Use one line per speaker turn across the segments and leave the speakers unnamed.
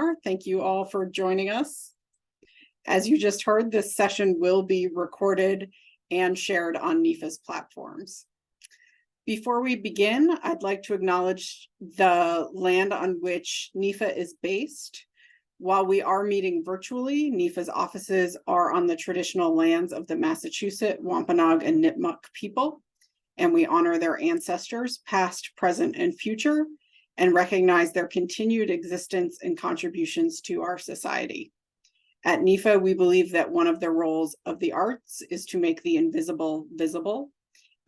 webinar. Thank you all for joining us. As you just heard, this session will be recorded and shared on NEFA's platforms. Before we begin, I'd like to acknowledge the land on which NEFA is based. While we are meeting virtually, NEFA's offices are on the traditional lands of the Massachusetts, Wampanoag, and Nipmuc people, and we honor their ancestors, past, present, and future, and recognize their continued existence and contributions to our society. At NEFA, we believe that one of the roles of the arts is to make the invisible visible,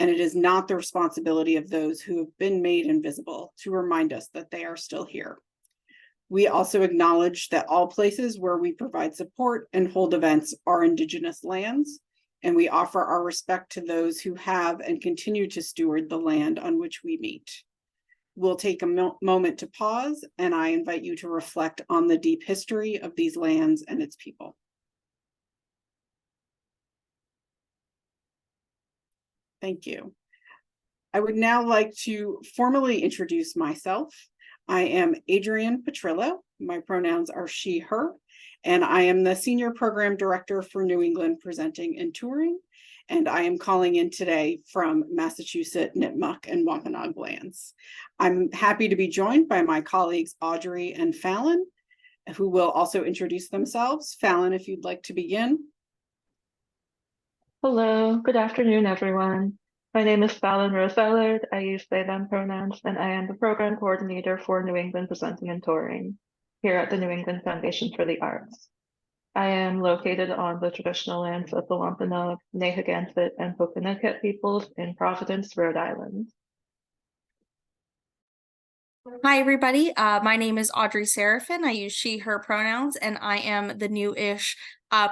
and it is not the responsibility of those who have been made invisible to remind us that they are still here. We also acknowledge that all places where we provide support and hold events are Indigenous lands, and we offer our respect to those who have and continue to steward the land on which we meet. We'll take a moment to pause, and I invite you to reflect on the deep history of these lands and its people. Thank you. I would now like to formally introduce myself. I am Adrienne Petrillo. My pronouns are she, her, and I am the Senior Program Director for New England Presenting and Touring, and I am calling in today from Massachusetts, Nipmuc, and Wampanoag lands. I'm happy to be joined by my colleagues Audrey and Fallon, who will also introduce themselves. Fallon, if you'd like to begin.
Hello, good afternoon, everyone. My name is Fallon Rose-Ellard. I use they, them pronouns, and I am the program coordinator for New England Presenting and Touring here at the New England Foundation for the Arts. I am located on the traditional lands of the Wampanoag, Nahagantsit, and Pokanoket peoples in Providence, Rhode Island.
Hi, everybody. My name is Audrey Seraphin. I use she, her pronouns, and I am the new-ish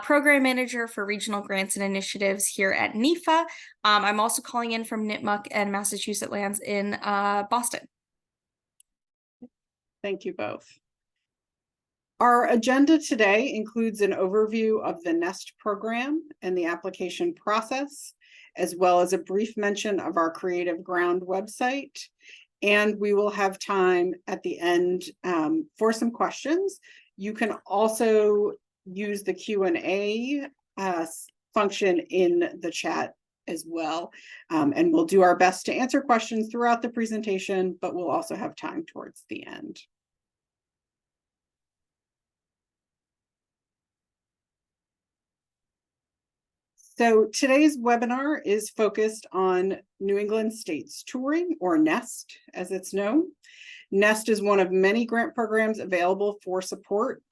program manager for regional grants and initiatives here at NEFA. I'm also calling in from Nipmuc and Massachusetts lands in Boston.
Thank you both. Our agenda today includes an overview of the NEST program and the application process, as well as a brief mention of our Creative Ground website. And we will have time at the end for some questions. You can also use the Q&A function in the chat as well. And we'll do our best to answer questions throughout the presentation, but we'll also have time towards the end. So today's webinar is focused on New England States Touring, or NEST as it's known. NEST is one of many grant programs available for support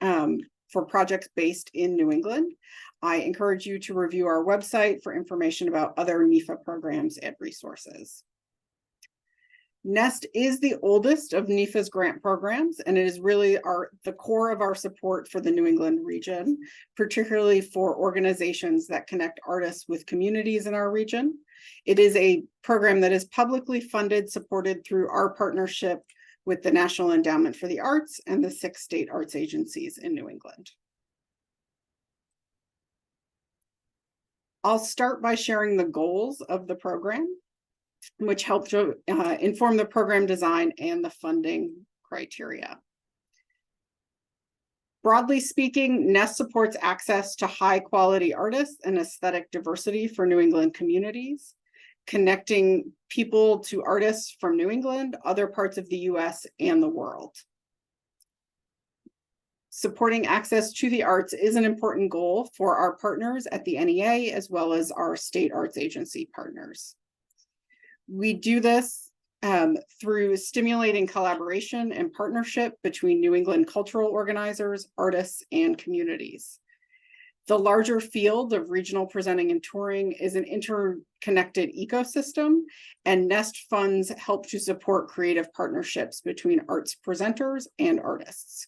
for projects based in New England. I encourage you to review our website for information about other NEFA programs and resources. NEST is the oldest of NEFA's grant programs, and it is really the core of our support for the New England region, particularly for organizations that connect artists with communities in our region. It is a program that is publicly funded, supported through our partnership with the National Endowment for the Arts and the 6 state arts agencies in New England. I'll start by sharing the goals of the program, which help to inform the program design and the funding criteria. Broadly speaking, NEST supports access to high-quality artists and aesthetic diversity for New England communities, connecting people to artists from New England, other parts of the US, and the world. Supporting access to the arts is an important goal for our partners at the NEA, as well as our state arts agency partners. We do this through stimulating collaboration and partnership between New England cultural organizers, artists, and communities. The larger field of regional presenting and touring is an interconnected ecosystem, and NEST funds help to support creative partnerships between arts presenters and artists.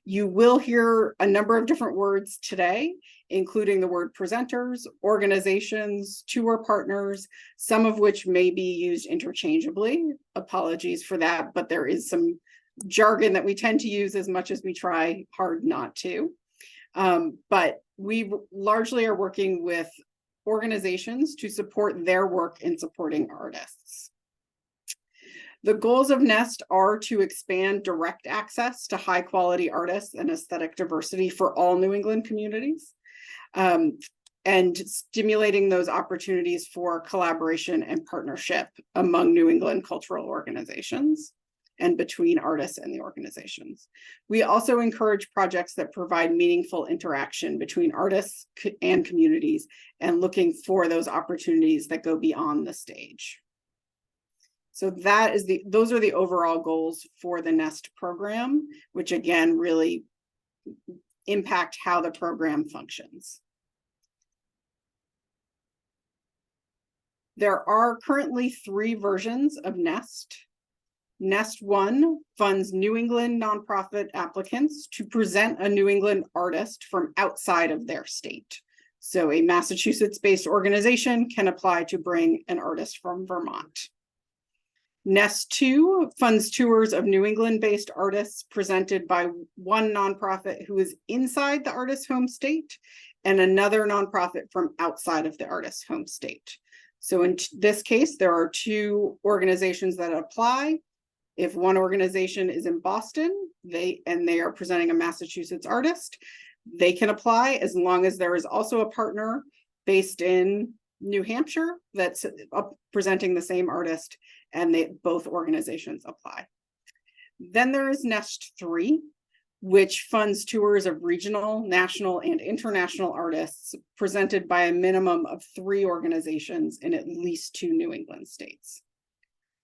You will hear a number of different words today, including the word presenters, organizations, tour partners, some of which may be used interchangeably. Apologies for that, but there is some jargon that we tend to use as much as we try hard not to. But we largely are working with organizations to support their work in supporting artists. The goals of NEST are to expand direct access to high quality artists and aesthetic diversity for all New England communities, and stimulating those opportunities for collaboration and partnership among New England cultural organizations and between artists and the organizations. We also encourage projects that provide meaningful interaction between artists and communities, and looking for those opportunities that go beyond the stage. So those are the overall goals for the NEST program, which again really impact how the program functions. There are currently 3 versions of NEST. NEST 1 funds New England nonprofit applicants to present a New England artist from outside of their state. So a Massachusetts-based organization can apply to bring an artist from Vermont. NEST 2 funds tours of New England-based artists presented by one nonprofit who is inside the artist's home state and another nonprofit from outside of the artist's home state. So in this case, there are 2 organizations that apply. If one organization is in Boston, they are presenting a Massachusetts artist, they can apply as long as there is also a partner based in New Hampshire that's presenting the same artist, and both organizations apply. Then there is NEST 3, which funds tours of regional, national, and international artists presented by a minimum of 3 organizations in at least 2 New England states.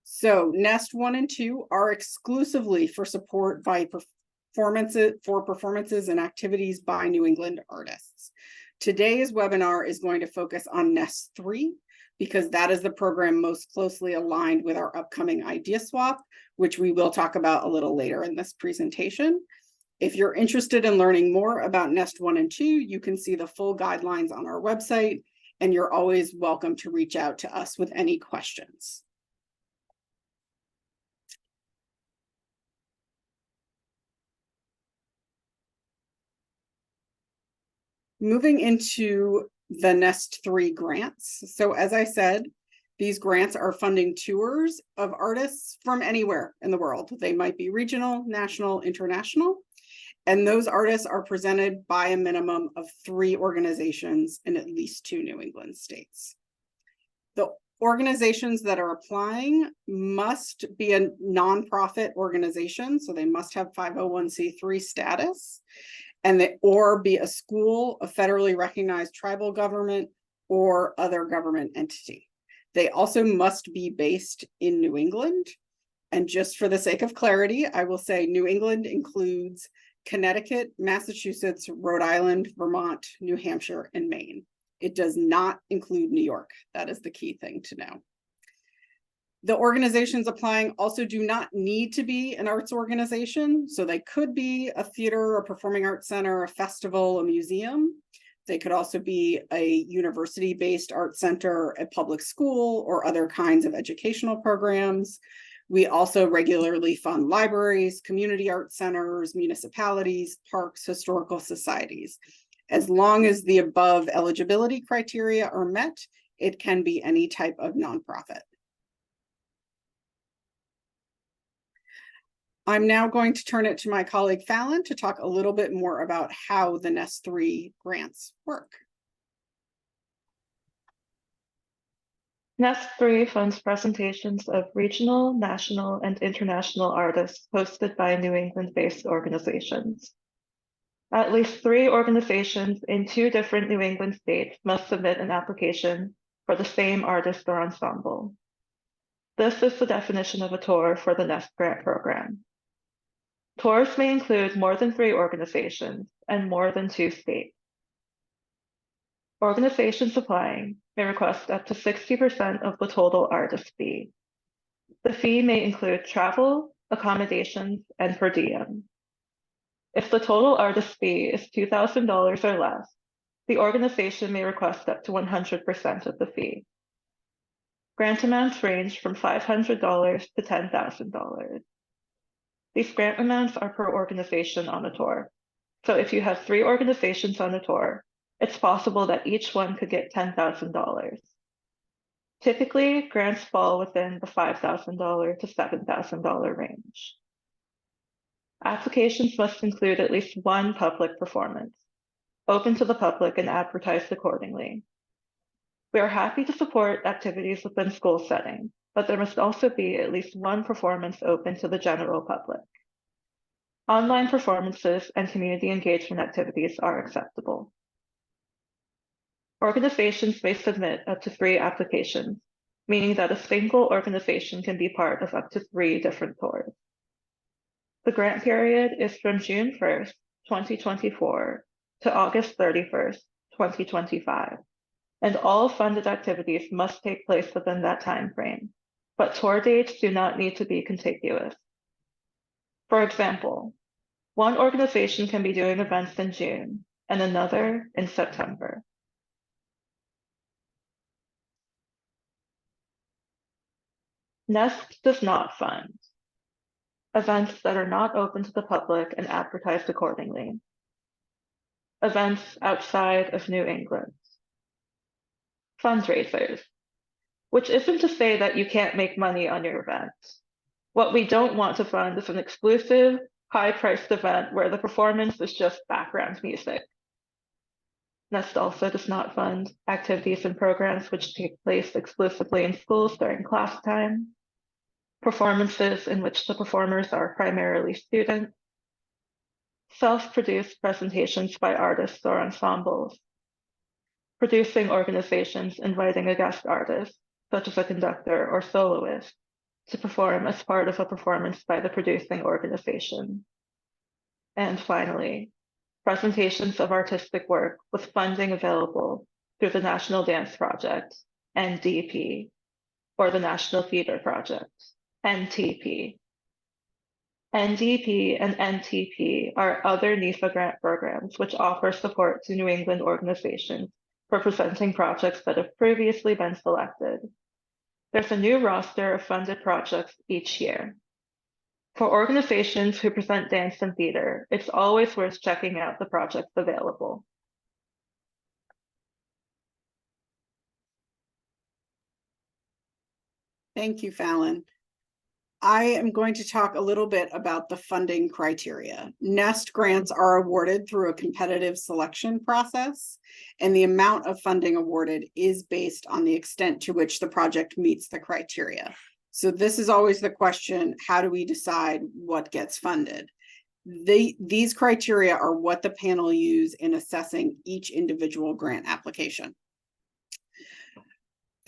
So NEST 1 and 2 are exclusively for support by performances and activities by New England artists. Today's webinar is going to focus on NEST 3 because that is the program most closely aligned with our upcoming Idea Swap, which we will talk about a little later in this presentation. If you're interested in learning more about NEST 1 and 2, you can see the full guidelines on our website, and you're always welcome to reach out to us with any questions. Moving into the NEST 3 grants. So as I said, these grants are funding tours of artists from anywhere in the world. They might be regional, national, international, and those artists are presented by a minimum of 3 organizations in at least 2 New England states. The organizations that are applying must be a nonprofit organization, so they must have 501c3 status, or be a school, a federally recognized tribal government, or other government entity. They also must be based in New England. And just for the sake of clarity, I will say New England includes Connecticut, Massachusetts, Rhode Island, Vermont, New Hampshire, and Maine. It does not include New York. That is the key thing to know. The organizations applying also do not need to be an arts organization. So they could be a theater, a performing arts center, a festival, a museum. They could also be a university-based art center, a public school, or other kinds of educational programs. We also regularly fund libraries, community art centers, municipalities, parks, historical societies. As long as the above eligibility criteria are met, it can be any type of nonprofit. I'm now going to turn it to my colleague Fallon to talk a little bit more about how the NEST 3 grants work.
NEST 3 funds presentations of regional, national, and international artists hosted by New England-based organizations. At least 3 organizations in 2 different New England states must submit an application for the same artist or ensemble. This is the definition of a tour for the NEST grant program. Tours may include more than 3 organizations and more than 2 states. Organizations applying may request up to 60% of the total artist fee. The fee may include travel, accommodations, and per diem. If the total artist fee is $2,000 or less, the organization may request up to 100% of the fee. Grant amounts range from $500 to $10,000. These grant amounts are per organization on a tour. So if you have 3 organizations on a tour, it's possible that each one could get $10,000. Typically, grants fall within the $5,000 to $7,000 range. Applications must include at least one public performance, open to the public and advertised accordingly. We are happy to support activities within school setting, but there must also be at least one performance open to the general public. Online performances and community engagement activities are acceptable. Organizations may submit up to 3 applications, meaning that a single organization can be part of up to 3 different tours. The grant period is from June 1st, 2024 to August 31st, 2025, and all funded activities must take place within that time frame, but tour dates do not need to be contiguous. For example, one organization can be doing events in June and another in September. NEST does not fund events that are not open to the public and advertised accordingly, events outside of New England, fundraisers, which isn't to say that you can't make money on your event. What we don't want to fund is an exclusive, high-priced event where the performance is just background music. NEST also does not fund activities and programs which take place exclusively in schools during class time, performances in which the performers are primarily students, self-produced presentations by artists or ensembles, producing organizations inviting a guest artist, such as a conductor or soloist, to perform as part of a performance by the producing organization. And finally, presentations of artistic work with funding available through the National Dance Project, NDP, or the National Theater Project, NTP. NDP and NTP are other NEFA grant programs which offer support to New England organizations for presenting projects that have previously been selected. There's a new roster of funded projects each year. For organizations who present dance and theater, it's always worth checking out the projects available.
Thank you, Fallon. I am going to talk a little bit about the funding criteria. NEST grants are awarded through a competitive selection process, and the amount of funding awarded is based on the extent to which the project meets the criteria. So this is always the question, how do we decide what gets funded? These criteria are what the panel use in assessing each individual grant application.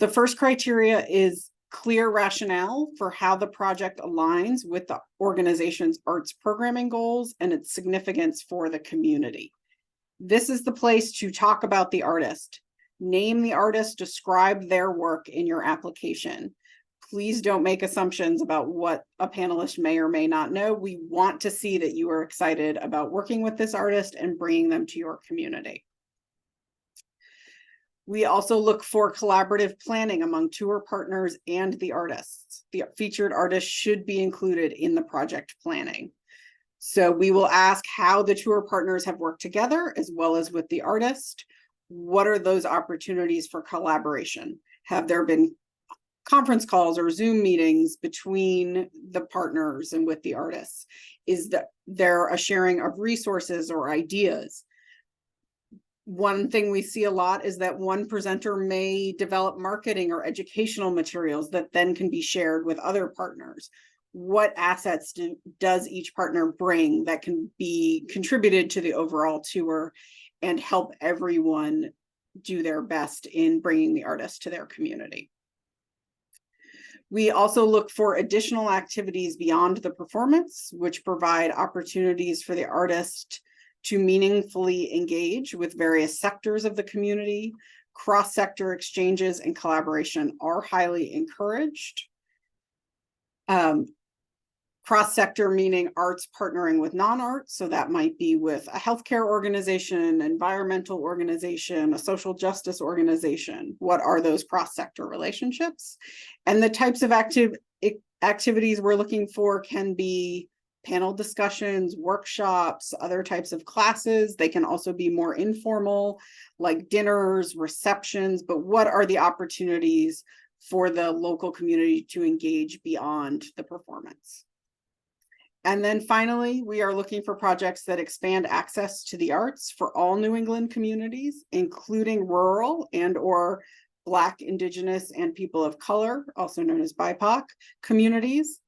The first criteria is clear rationale for how the project aligns with the organization's arts programming goals and its significance for the community. This is the place to talk about the artist. Name the artist, describe their work in your application. Please don't make assumptions about what a panelist may or may not know. We want to see that you are excited about working with this artist and bringing them to your community. We also look for collaborative planning among tour partners and the artists. The featured artists should be included in the project planning. So we will ask how the tour partners have worked together as well as with the artist. What are those opportunities for collaboration? Have there been conference calls or Zoom meetings between the partners and with the artists? Is there a sharing of resources or ideas? One thing we see a lot is that one presenter may develop marketing or educational materials that then can be shared with other partners. What assets does each partner bring that can be contributed to the overall tour and help everyone do their best in bringing the artist to their community? We also look for additional activities beyond the performance, which provide opportunities for the artist to meaningfully engage with various sectors of the community. Cross-sector exchanges and collaboration are highly encouraged. Cross-sector meaning arts partnering with non-arts, so that might be with a healthcare organization, environmental organization, a social justice organization. What are those cross-sector relationships? And the types of activities we're looking for can be panel discussions, workshops, other types of classes. They can also be more informal, like dinners, receptions, but what are the opportunities for the local community to engage beyond the performance. And then finally, we are looking for projects that expand access to the arts for all New England communities, including rural and/or Black, Indigenous, and people of color, also known as BIPOC communities.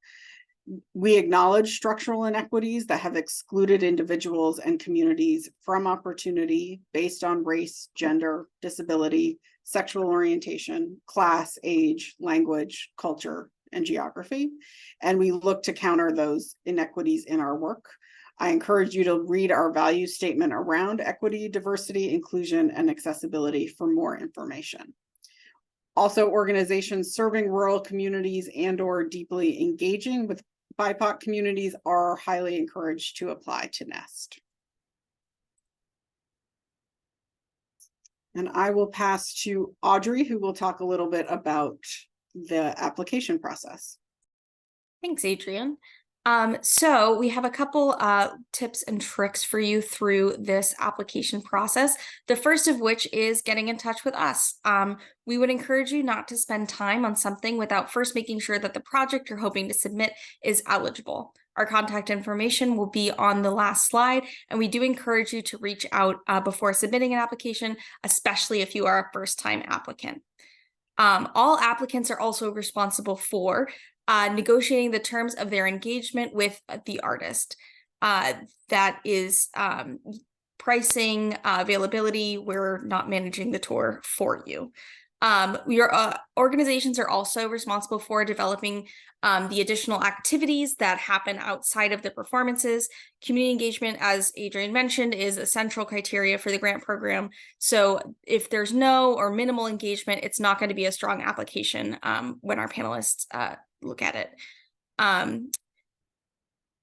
We acknowledge structural inequities that have excluded individuals and communities from opportunity based on race, gender, disability, sexual orientation, class, age, language, culture, and geography. And we look to counter those inequities in our work. I encourage you to read our value statement around equity, diversity, inclusion, and accessibility for more information. Also, organizations serving rural communities and/or deeply engaging with BIPOC communities are highly encouraged to apply to NEST. And I will pass to Audrey, who will talk a little bit about the application process.
Thanks, Adrian. So we have a couple tips and tricks for you through this application process. The first of which is getting in touch with us. We would encourage you not to spend time on something without first making sure that the project you're hoping to submit is eligible. Our contact information will be on the last slide, and we do encourage you to reach out before submitting an application, especially if you are a first-time applicant. All applicants are also responsible for negotiating the terms of their engagement with the artist. That is pricing, availability. We're not managing the tour for you. Your organizations are also responsible for developing the additional activities that happen outside of the performances. Community engagement, as Adrian mentioned, is a central criteria for the grant program. So if there's no or minimal engagement, it's not going to be a strong application when our panelists look at it.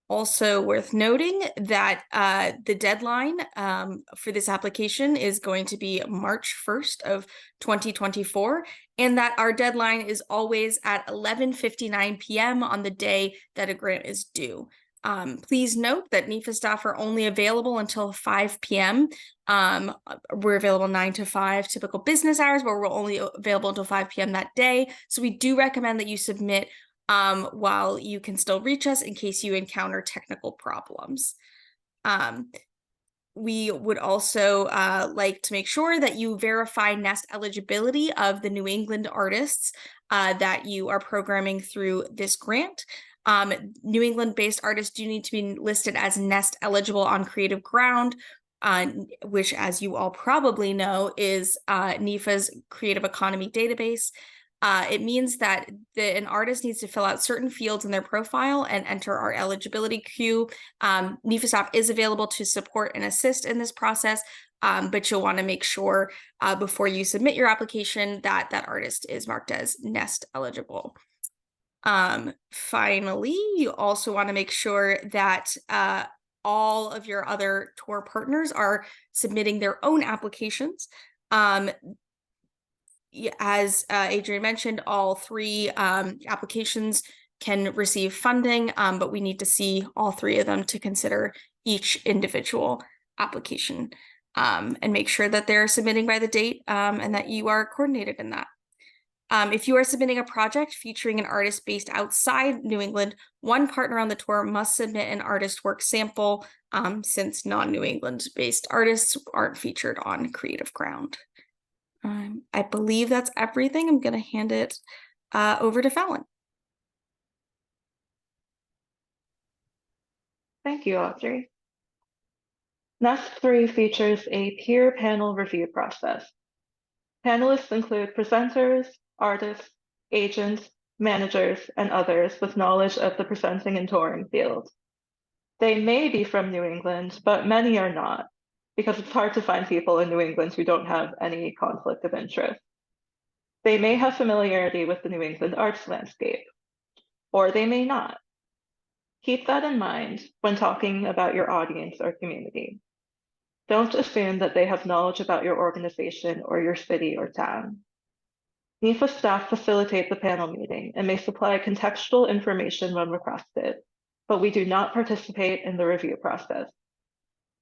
Also worth noting that the deadline for this application is going to be March 1st of 2024, and that our deadline is always at 11:59 p.m. on the day that a grant is due. Please note that NEFA staff are only available until 5 p.m. We're available 9 to 5 typical business hours, but we're only available until 5 p.m. that day. So we do recommend that you submit while you can still reach us in case you encounter technical problems. We would also like to make sure that you verify NEST eligibility of the New England artists that you are programming through this grant. New England-based artists do need to be listed as NEST eligible on Creative Ground, which, as you all probably know, is NEFA's Creative Economy database. It means that an artist needs to fill out certain fields in their profile and enter our eligibility queue. NEFA staff is available to support and assist in this process, but you'll want to make sure before you submit your application that that artist is marked as NEST eligible. Finally, you also want to make sure that all of your other tour partners are submitting their own applications. As Adrian mentioned, all 3 applications can receive funding, but we need to see all 3 of them to consider each individual application and make sure that they're submitting by the date and that you are coordinated in that. If you are submitting a project featuring an artist based outside New England, one partner on the tour must submit an artist work sample since non-New England-based artists aren't featured on Creative Ground. I believe that's everything. I'm going to hand it over to Fallon.
Thank you, Audrey. NEST 3 features a peer panel review process. Panelists include presenters, artists, agents, managers, and others with knowledge of the presenting and touring field. They may be from New England, but many are not, because it's hard to find people in New England who don't have any conflict of interest. They may have familiarity with the New England arts landscape, or they may not. Keep that in mind when talking about your audience or community. Don't assume that they have knowledge about your organization or your city or town. NEFA staff facilitate the panel meeting and may supply contextual information when requested, but we do not participate in the review process.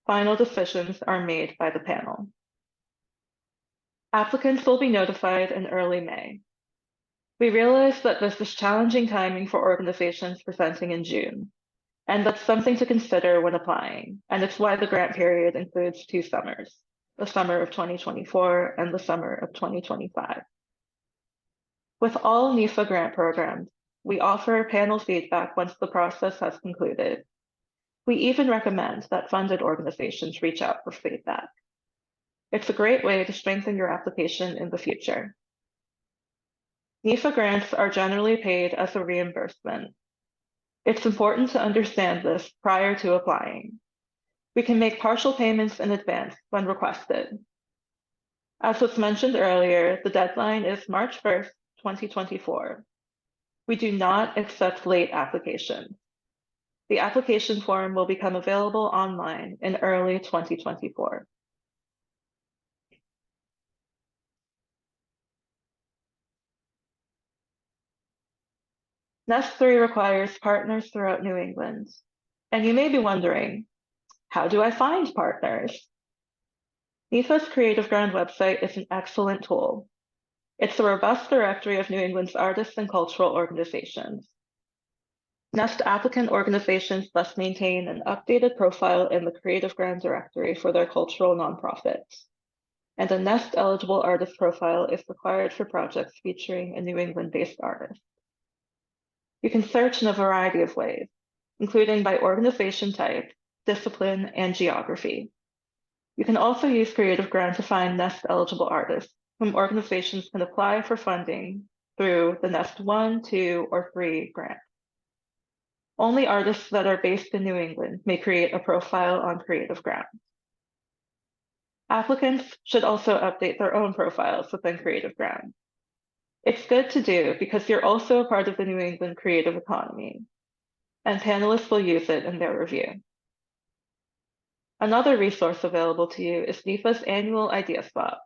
Final decisions are made by the panel. Applicants will be notified in early May. We realize that this is challenging timing for organizations presenting in June, and that's something to consider when applying, and it's why the grant period includes 2 summers, the summer of 2024 and the summer of 2025. With all NIFA grant programs, we offer panel feedback once the process has concluded. We even recommend that funded organizations reach out for feedback. It's a great way to strengthen your application in the future. NIFA grants are generally paid as a reimbursement. It's important to understand this prior to applying. We can make partial payments in advance when requested. As was mentioned earlier, the deadline is March 1st, 2024. We do not accept late applications. The application form will become available online in early 2024. Nest 3 requires partners throughout New England. And you may be wondering, how do I find partners? NIFA's Creative Ground website is an excellent tool. It's a robust directory of New England's artists and cultural organizations. Nest applicant organizations must maintain an updated profile in the Creative Ground directory for their cultural nonprofits. And a Nest eligible artist profile is required for projects featuring a New England-based artist. You can search in a variety of ways, including by organization type, discipline, and geography. You can also use Creative Ground to find Nest eligible artists whom organizations can apply for funding through the Nest 1, 2, or 3 grant. Only artists that are based in New England may create a profile on Creative Ground. Applicants should also update their own profiles within Creative Ground. It's good to do because you're also a part of the New England creative economy, and panelists will use it in their review. Another resource available to you is NIFA's annual Idea Swap.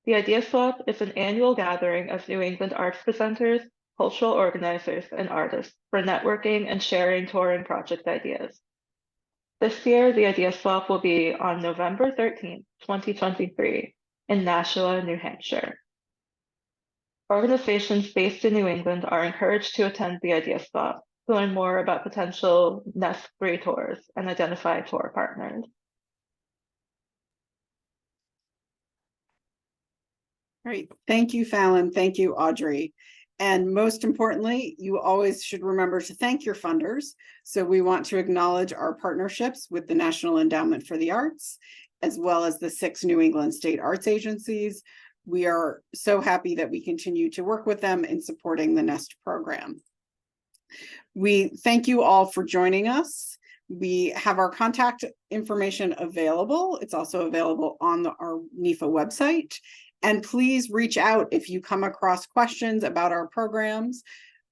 The Idea Swap is an annual gathering of New England arts presenters, cultural organizers, and artists for networking and sharing touring project ideas. This year, the Idea Swap will be on November 13th, 2023 in Nashua, New Hampshire. Organizations based in New England are encouraged to attend the Idea Swap to learn more about potential Nest 3 tours and identify tour partners.
Great. Thank you, Fallon. Thank you, Audrey. And most importantly, you always should remember to thank your funders. So we want to acknowledge our partnerships with the National Endowment for the Arts, as well as the 6 New England state arts agencies. We are so happy that we continue to work with them in supporting the NEST program. We thank you all for joining us. We have our contact information available. It's also available on our NIFA website. And please reach out if you come across questions about our programs.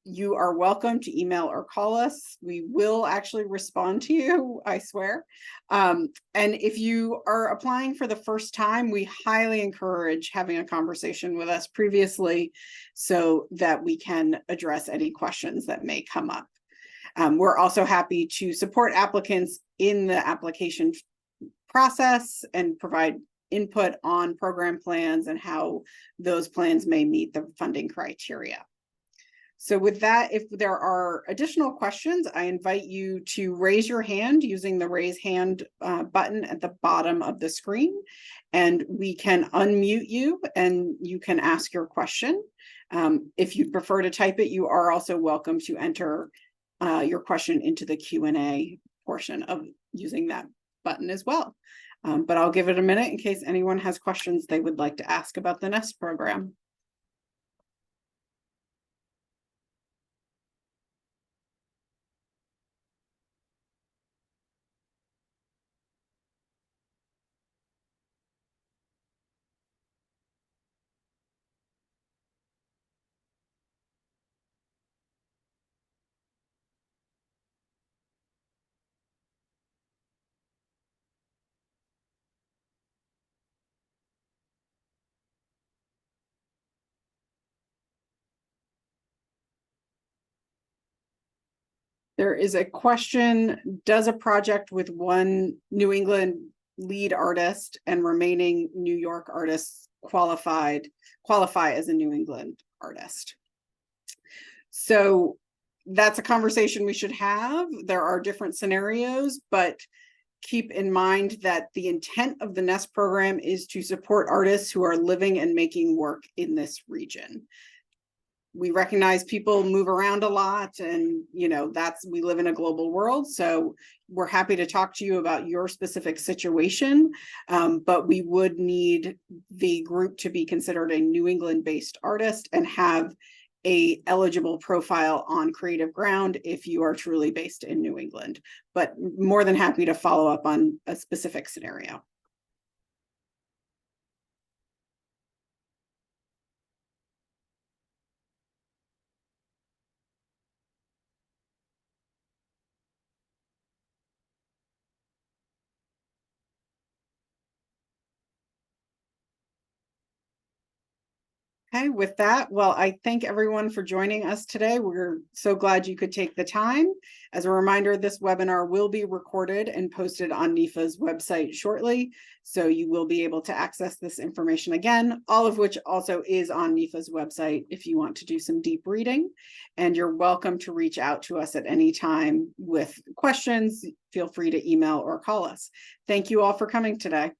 You are welcome to email or call us. We will actually respond to you, I swear. And if you are applying for the first time, we highly encourage having a conversation with us previously so that we can address any questions that may come up. We're also happy to support applicants in the application process and provide input on program plans and how those plans may meet the funding criteria. So with that, if there are additional questions, I invite you to raise your hand using the raise hand button at the bottom of the screen, and we can unmute you and you can ask your question. If you prefer to type it, you are also welcome to enter your question into the Q&A portion of using that button as well. But I'll give it a minute in case anyone has questions they would like to ask about the NEST program. There is a question, does a project with one New England lead artist and remaining New York artists qualify as a New England artist? So that's a conversation we should have. There are different scenarios, but keep in mind that the intent of the NEST program is to support artists who are living and making work in this region. We recognize people move around a lot, and we live in a global world, so we're happy to talk to you about your specific situation, but we would need the group to be considered a New England based artist and have a eligible profile on Creative Ground if you are truly based in New England, but more than happy to follow up on a specific scenario. Okay, with that, well, I thank everyone for joining us today. We're so glad you could take the time. As a reminder, this webinar will be recorded and posted on NEFA's website shortly, so you will be able to access this information again, all of which also is on NEFA's website if you want to do some deep reading. And you're welcome to reach out to us at any time with questions. Feel free to email or call us. Thank you all for coming today.